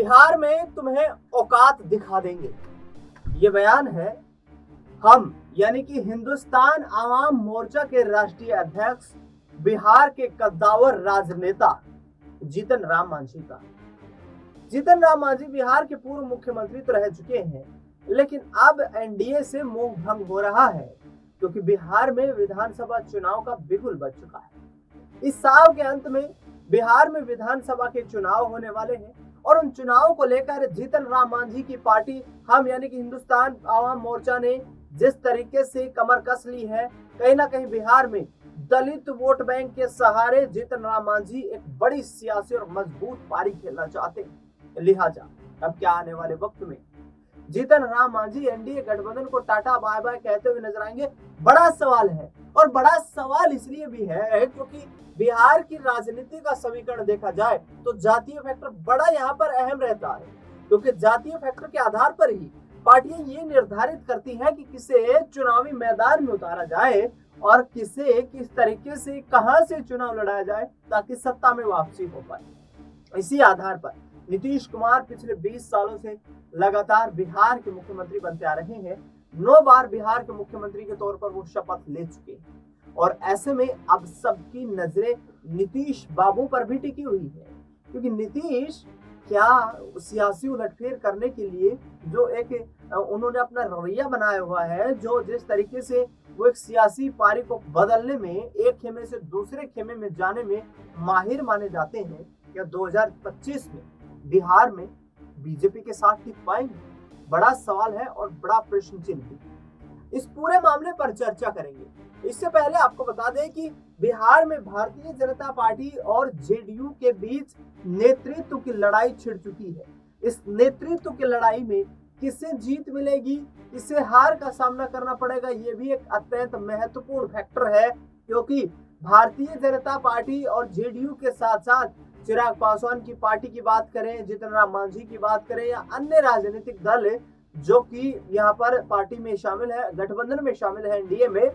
बिहार में तुम्हें औकात दिखा देंगे। ये बयान है हम यानी कि हिंदुस्तान आवाम मोर्चा के राष्ट्रीय अध्यक्ष बिहार के कद्दावर राजनेता जीतन राम मांझी का। जीतन राम मांझी बिहार के पूर्व मुख्यमंत्री तो रह चुके हैं, लेकिन अब एनडीए से मोह भंग हो रहा है क्योंकि बिहार में विधानसभा चुनाव का बिगुल बज चुका है। इस साल के अंत में बिहार में विधानसभा के चुनाव होने वाले हैं और उन चुनावों को लेकर जीतन राम मांझी की पार्टी हम यानी कि हिंदुस्तान आवाम मोर्चा ने जिस तरीके से कमर कस ली है, कहीं ना कहीं बिहार में दलित वोट बैंक के सहारे जीतन राम मांझी एक बड़ी सियासी और मजबूत पारी खेलना चाहते हैं। लिहाजा अब क्या आने वाले वक्त में जीतन राम मांझी एनडीए गठबंधन को टाटा बाय बाय कहते हुए नजर आएंगे, बड़ा सवाल है। और बड़ा सवाल इसलिए भी है क्योंकि बिहार की राजनीति का समीकरण देखा जाए तो जातीय फैक्टर बड़ा यहाँ पर अहम रहता है, क्योंकि जातीय फैक्टर के आधार पर ही पार्टियां ये निर्धारित करती हैं कि किसे चुनावी मैदान में उतारा जाए और किसे किस तरीके से कहां से चुनाव लड़ाया जाए ताकि सत्ता में वापसी हो पाए। इसी आधार पर नीतीश कुमार पिछले 20 सालों से लगातार बिहार के मुख्यमंत्री बनते आ रहे हैं। 9 बार बिहार के मुख्यमंत्री के तौर पर वो शपथ ले चुके हैं और ऐसे में अब सबकी नजरें नीतीश बाबू पर भी टिकी हुई है, क्योंकि नीतीश क्या सियासी उलटफेर करने के लिए जो एक उन्होंने अपना रवैया बनाया हुआ है, जो जिस तरीके से वो एक सियासी पारी को बदलने में, एक खेमे से दूसरे खेमे में जाने में माहिर माने जाते हैं, या 2025 में बिहार में बीजेपी के साथ टिक पाएंगे? बड़ा सवाल है और बड़ा प्रश्न चिन्ह। इस पूरे मामले पर चर्चा करेंगे। इससे पहले आपको बता दें कि बिहार में भारतीय जनता पार्टी और जेडीयू के बीच नेतृत्व की लड़ाई छिड़ चुकी है। इस नेतृत्व की लड़ाई में किसे जीत मिलेगी, किसे हार का सामना करना पड़ेगा, ये भी एक अत्यंत महत्वपूर्ण फैक्टर है, क्योंकि भारतीय जनता पार्टी और जेडीयू के साथ साथ चिराग पासवान की पार्टी की बात करें, जीतन राम मांझी की बात करें, या अन्य राजनीतिक दल जो कि यहाँ पर पार्टी में शामिल है, गठबंधन में शामिल है, एनडीए में,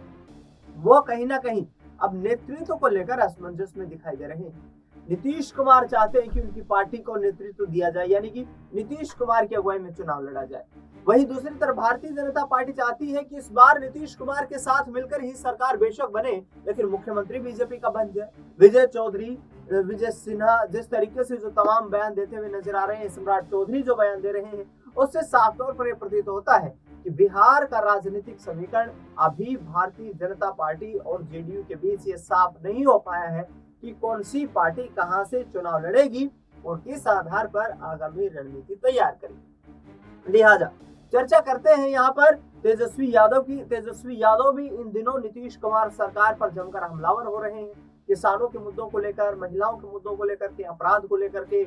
वो कहीं ना कहीं अब नेतृत्व को लेकर असमंजस में दिखाई दे रहे हैं। नीतीश कुमार चाहते हैं कि उनकी पार्टी को नेतृत्व दिया जाए, यानी कि नीतीश कुमार की अगुवाई में चुनाव लड़ा जाए। वहीं दूसरी तरफ भारतीय जनता पार्टी चाहती है कि इस बार नीतीश कुमार के साथ मिलकर ही सरकार बेशक बने, लेकिन मुख्यमंत्री बीजेपी का बन जाए। विजय चौधरी, विजय सिन्हा जिस तरीके से जो तमाम बयान देते हुए नजर आ रहे हैं, सम्राट चौधरी जो बयान दे रहे हैं, उससे साफ तौर पर यह प्रतीत होता है कि बिहार का राजनीतिक समीकरण अभी भारतीय जनता पार्टी और जेडीयू के बीच ये साफ नहीं हो पाया है कि कौन सी पार्टी कहां से चुनाव लड़ेगी और किस आधार पर आगामी रणनीति तैयार करेगी। लिहाजा चर्चा करते हैं यहाँ पर तेजस्वी यादव की। तेजस्वी यादव भी इन दिनों नीतीश कुमार सरकार पर जमकर हमलावर हो रहे हैं, किसानों के मुद्दों को लेकर, महिलाओं के मुद्दों को लेकर के, अपराध को लेकर के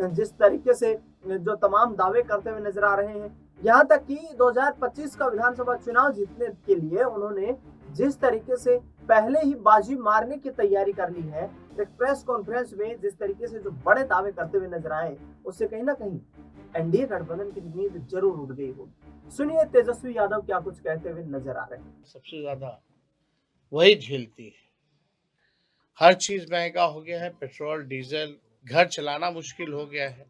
जिस तरीके से जो तमाम दावे करते हुए नजर आ रहे हैं। यहाँ तक कि 2025 का विधानसभा चुनाव जीतने के लिए उन्होंने जिस तरीके से पहले ही बाजी मारने की तैयारी कर ली है, एक प्रेस कॉन्फ्रेंस में जिस तरीके से जो बड़े दावे करते हुए नजर आए, उससे कहीं ना कहीं एनडीए गठबंधन की नींद जरूर उड़ गई होगी। सुनिए तेजस्वी यादव क्या कुछ कहते हुए नजर आ रहे हैं। सबसे ज्यादा वही झेलती है। हर चीज महंगा हो गया है, पेट्रोल डीजल, घर चलाना मुश्किल हो गया है,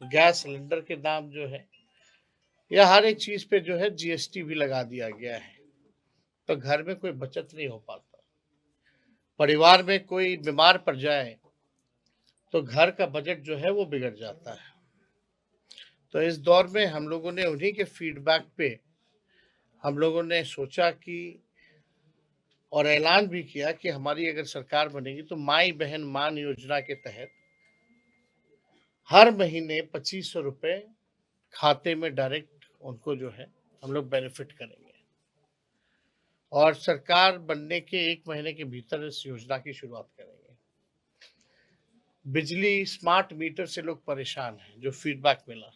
गैस सिलेंडर के दाम जो है, या हर एक चीज पे जो है जीएसटी भी लगा दिया गया है। तो घर में कोई बचत नहीं हो पाता। परिवार में कोई बीमार पड़ जाए तो घर का बजट जो है वो बिगड़ जाता है। तो इस दौर में हम लोगों ने उन्हीं के फीडबैक पे हम लोगों ने सोचा कि और ऐलान भी किया कि हमारी अगर सरकार बनेगी तो माई बहन मान योजना के तहत हर महीने 2500 रुपये खाते में डायरेक्ट उनको जो है हम लोग बेनिफिट करेंगे, और सरकार बनने के 1 महीने के भीतर इस योजना की शुरुआत करेंगे। बिजली स्मार्ट मीटर से लोग परेशान हैं, जो फीडबैक मिला।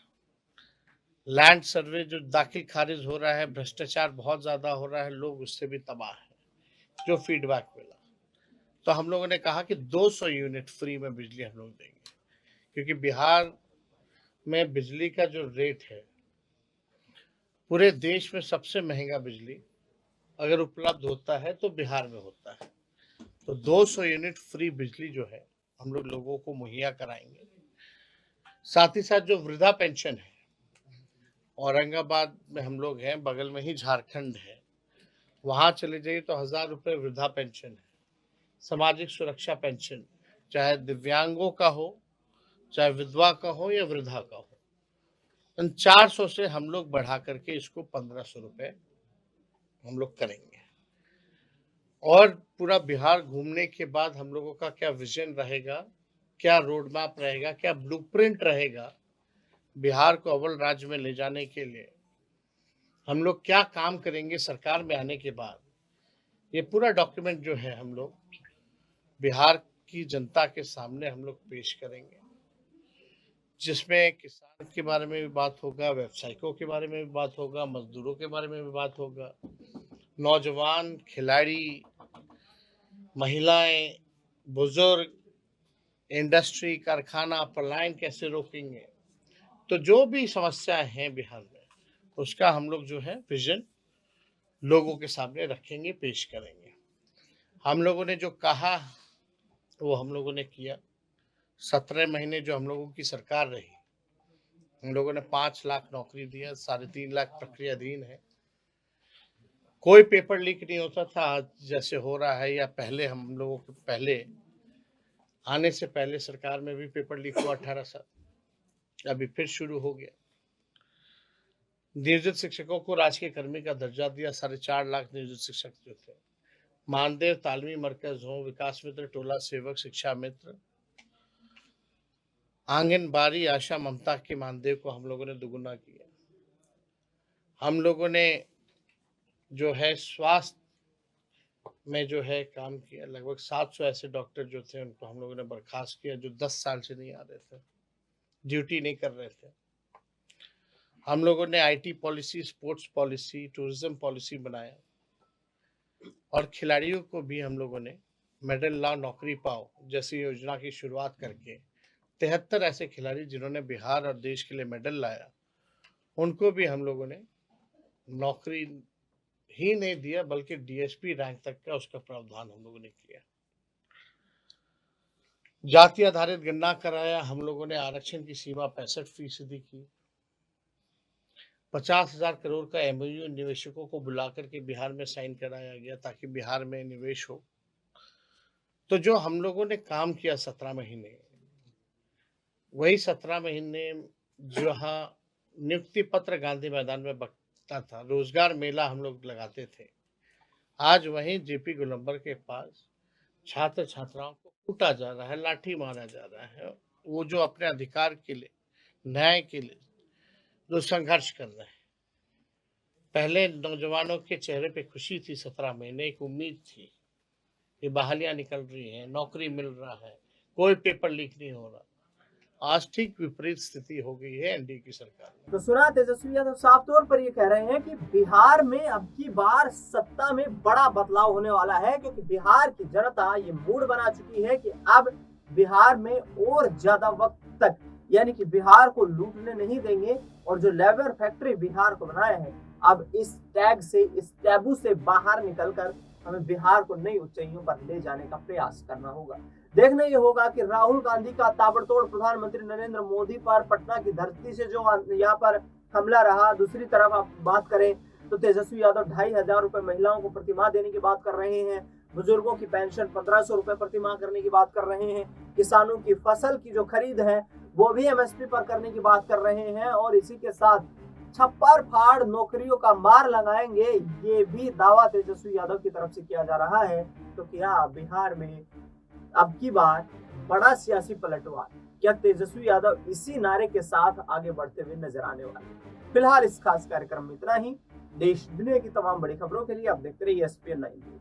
लैंड सर्वे जो दाखिल खारिज हो रहा है, भ्रष्टाचार बहुत ज्यादा हो रहा है, लोग उससे भी तबाह है, जो फीडबैक मिला। तो हम लोगों ने कहा कि 200 यूनिट फ्री में बिजली हम लोग देंगे, क्योंकि बिहार में बिजली का जो रेट है, पूरे देश में सबसे महंगा बिजली अगर उपलब्ध होता है तो बिहार में होता है। तो 200 यूनिट फ्री बिजली जो है हम लोग लोगों को मुहैया कराएंगे। साथ ही साथ जो वृद्धा पेंशन है, औरंगाबाद में हम लोग हैं, बगल में ही झारखंड है, वहाँ चले जाइए तो 1000 रुपये वृद्धा पेंशन है। सामाजिक सुरक्षा पेंशन, चाहे दिव्यांगों का हो, चाहे विधवा का हो या वृद्धा का हो, 400 से हम लोग बढ़ा करके इसको 1500 रुपये हम लोग करेंगे। और पूरा बिहार घूमने के बाद हम लोगों का क्या विजन रहेगा, क्या रोड मैप रहेगा, क्या ब्लूप्रिंट रहेगा बिहार को अव्वल राज्य में ले जाने के लिए, हम लोग क्या काम करेंगे सरकार में आने के बाद, ये पूरा डॉक्यूमेंट जो है हम लोग बिहार की जनता के सामने हम लोग पेश करेंगे, जिसमें किसान के बारे में भी बात होगा, व्यवसायिकों के बारे में भी बात होगा, मजदूरों के बारे में भी बात होगा, नौजवान खिलाड़ी, महिलाएं, बुजुर्ग, इंडस्ट्री, कारखाना, पलायन कैसे रोकेंगे। तो जो भी समस्याएं हैं बिहार में, उसका हम लोग जो है विजन लोगों के सामने रखेंगे, पेश करेंगे। हम लोगों ने जो कहा वो हम लोगों ने किया। 17 महीने जो हम लोगों की सरकार रही, हम लोगों ने 5 लाख नौकरी दिया, 3.5 लाख प्रक्रियाधीन है। कोई पेपर लीक नहीं होता था, आज जैसे हो रहा है, या पहले हम लोगों के पहले आने से पहले सरकार में भी पेपर लीक हुआ 18 साल, अभी फिर शुरू हो गया। नियोजित शिक्षकों को राजकीय कर्मी का दर्जा दिया, 4.5 लाख नियोजित शिक्षक जो थे। मानदेय तालमी मरकज हो, विकास मित्र, टोला सेवक, शिक्षा मित्र, आंगनबाड़ी, आशा, ममता के मानदेय को हम लोगों ने दुगुना किया। हम लोगों ने जो है स्वास्थ्य में जो है काम किया। लगभग 700 ऐसे डॉक्टर जो थे उनको हम लोगों ने बर्खास्त किया, जो 10 साल से नहीं आ रहे थे, ड्यूटी नहीं कर रहे थे। हम लोगों ने IT policy, sports policy, tourism policy बनाया, और खिलाड़ियों को भी हम लोगों ने मेडल लाओ नौकरी पाओ जैसी योजना की शुरुआत करके 73 ऐसे खिलाड़ी जिन्होंने बिहार और देश के लिए मेडल लाया, उनको भी हम लोगों ने नौकरी ही नहीं दिया, बल्कि डीएसपी रैंक तक का उसका प्रावधान हम लोगों ने किया। जाति आधारित गणना कराया, हम लोगों ने आरक्षण की सीमा 65% की। 50,000 करोड़ का एमओयू निवेशकों को बुलाकर के बिहार में साइन कराया गया ताकि बिहार में निवेश हो। तो जो हम लोगों ने काम किया 17 महीने, वही 17 महीने जहाँ नियुक्ति पत्र गांधी मैदान में बंटता था, रोजगार मेला हम लोग लगाते थे, आज वहीं जेपी गोलंबर के पास छात्र छात्राओं को कूटा जा रहा है, लाठी मारा जा रहा है। वो जो अपने अधिकार के लिए, न्याय के लिए जो संघर्ष कर रहे हैं। पहले नौजवानों के चेहरे पे खुशी थी, 17 महीने एक उम्मीद थी कि बहालियां निकल रही हैं, नौकरी मिल रहा है, कोई पेपर लीक नहीं हो रहा। आज ठीक विपरीत स्थिति हो गई है एनडीए की सरकार में। तो सुना तेजस्वी यादव साफ तौर पर ये कह रहे हैं कि बिहार में अब की बार सत्ता में बड़ा बदलाव होने वाला है, क्योंकि बिहार की जनता ये मूड बना चुकी है कि अब बिहार में और ज्यादा वक्त तक, यानी कि बिहार को लूटने नहीं देंगे, और जो लेबर फैक्ट्री बिहार को बनाया है, अब इस टैग से, इस टैबू से बाहर निकलकर हमें बिहार को नई ऊंचाइयों पर ले जाने का प्रयास करना होगा। देखना ये होगा कि राहुल गांधी का ताबड़तोड़ प्रधानमंत्री नरेंद्र मोदी पर पटना की धरती से जो यहाँ पर हमला रहा। दूसरी तरफ आप बात करें तो तेजस्वी यादव 2,500 रुपए महिलाओं को प्रतिमाह देने की बात कर रहे हैं, बुजुर्गों की पेंशन 1500 रुपए प्रतिमाह करने की बात कर रहे हैं, किसानों की फसल की जो खरीद है वो भी एमएसपी पर करने की बात कर रहे हैं, और इसी के साथ छप्पर फाड़ नौकरियों का मार लगाएंगे, ये भी दावा तेजस्वी यादव की तरफ से किया जा रहा है। तो क्या बिहार में अब की बार बड़ा सियासी पलटवार, क्या तेजस्वी यादव इसी नारे के साथ आगे बढ़ते हुए नजर आने वाले? फिलहाल इस खास कार्यक्रम में इतना ही। देश दुनिया की तमाम बड़ी खबरों के लिए आप देखते रहिए SPN 9 न्यूज।